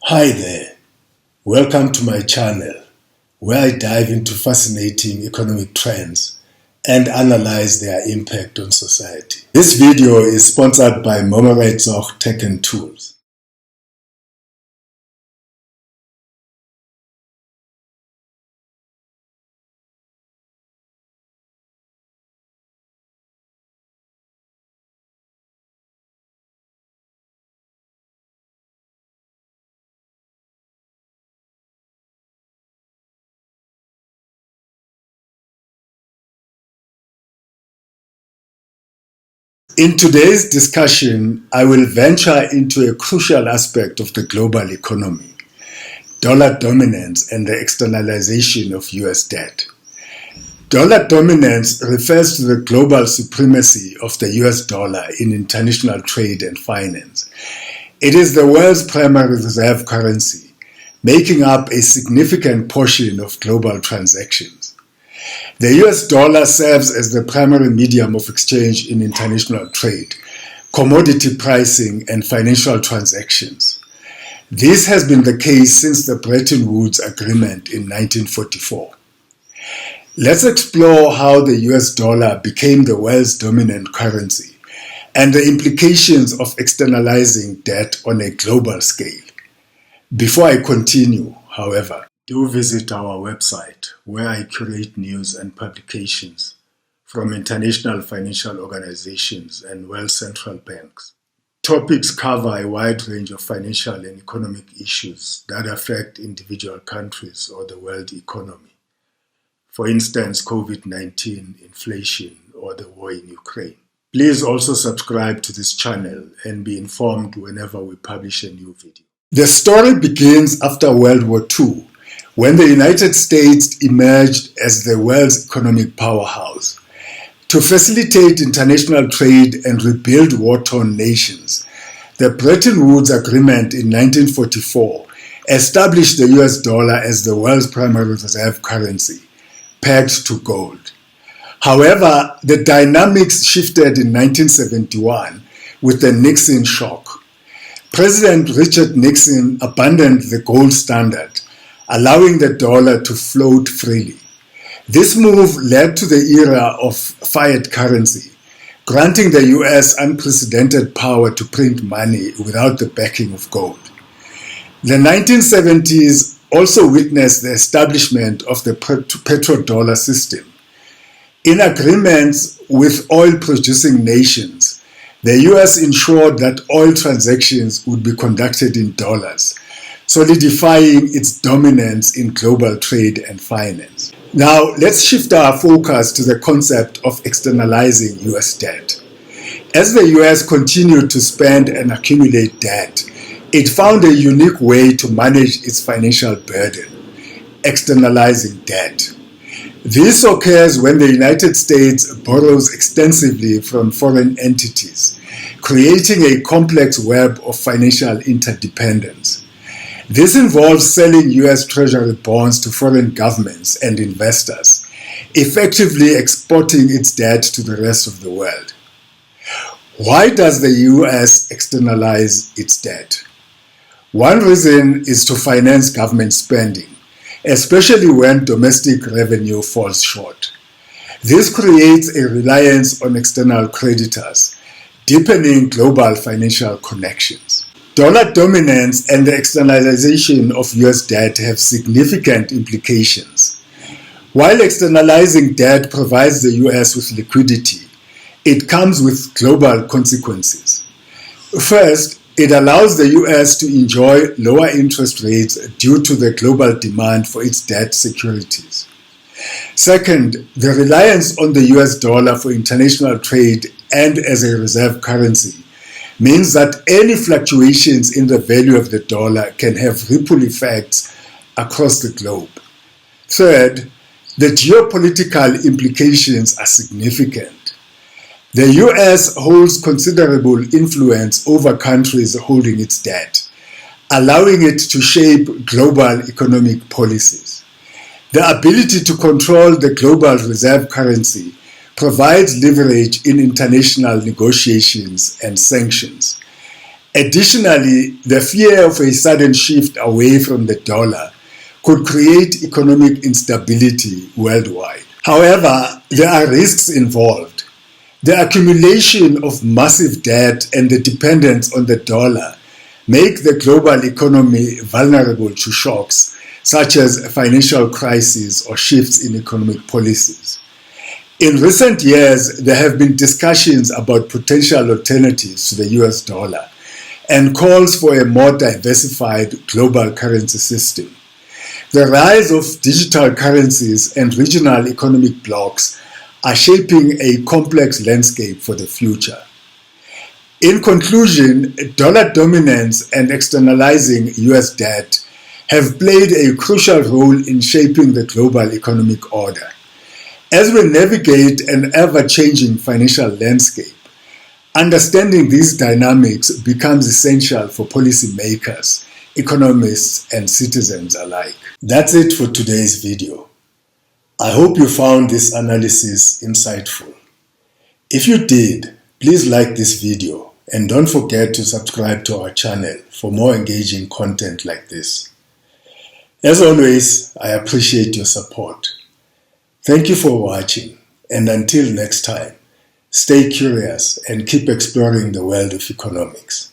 Hi there, welcome to my channel where I dive into fascinating economic trends and analyze their impact on society. This video is sponsored by Momoreitzoch Tech and Tools. In today's discussion, I will venture into a crucial aspect of the global economy, dollar dominance and the externalization of US debt. Dollar dominance refers to the global supremacy of the US dollar in international trade and finance. It is the world's primary reserve currency, making up a significant portion of global transactions. The US dollar serves as the primary medium of exchange in international trade, commodity pricing, and financial transactions. This has been the case since the Bretton Woods Agreement in 1944. Let's explore how the US dollar became the world's dominant currency and the implications of externalizing debt on a global scale. Before I continue, however, do visit our website where I curate news and publications from international financial organizations and world central banks. Topics cover a wide range of financial and economic issues that affect individual countries or the world economy. For instance, COVID-19, inflation, or the war in Ukraine. Please also subscribe to this channel and be informed whenever we publish a new video. The story begins after World War II, when the United States emerged as the world's economic powerhouse. To facilitate international trade and rebuild war-torn nations, the Bretton Woods Agreement in 1944 established the US dollar as the world's primary reserve currency, pegged to gold. However, the dynamics shifted in 1971 with the Nixon shock. President Richard Nixon abandoned the gold standard, allowing the dollar to float freely. This move led to the era of fiat currency, granting the US unprecedented power to print money without the backing of gold. The 1970s also witnessed the establishment of the petrodollar system. In agreements with oil-producing nations, the US ensured that oil transactions would be conducted in dollars, solidifying its dominance in global trade and finance. Now, let's shift our focus to the concept of externalizing US debt. As the US continued to spend and accumulate debt, it found a unique way to manage its financial burden, externalizing debt. This occurs when the United States borrows extensively from foreign entities, creating a complex web of financial interdependence. This involves selling US Treasury bonds to foreign governments and investors, effectively exporting its debt to the rest of the world. Why does the US externalize its debt? One reason is to finance government spending, especially when domestic revenue falls short. This creates a reliance on external creditors, deepening global financial connections. Dollar dominance and the externalization of US debt have significant implications. While externalizing debt provides the US with liquidity, it comes with global consequences. First, it allows the US to enjoy lower interest rates due to the global demand for its debt securities. Second, the reliance on the US dollar for international trade and as a reserve currency means that any fluctuations in the value of the dollar can have ripple effects across the globe. Third, the geopolitical implications are significant. The US holds considerable influence over countries holding its debt, allowing it to shape global economic policies. The ability to control the global reserve currency provides leverage in international negotiations and sanctions. Additionally, the fear of a sudden shift away from the dollar could create economic instability worldwide. However, there are risks involved. The accumulation of massive debt and the dependence on the dollar make the global economy vulnerable to shocks such as a financial crisis or shifts in economic policies. In recent years, there have been discussions about potential alternatives to the US dollar and calls for a more diversified global currency system. The rise of digital currencies and regional economic blocs are shaping a complex landscape for the future. In conclusion, dollar dominance and externalizing US debt have played a crucial role in shaping the global economic order. As we navigate an ever-changing financial landscape, understanding these dynamics becomes essential for policymakers, economists, and citizens alike. That's it for today's video. I hope you found this analysis insightful. If you did, please like this video and don't forget to subscribe to our channel for more engaging content like this. As always, I appreciate your support. Thank you for watching, and until next time, stay curious and keep exploring the world of economics.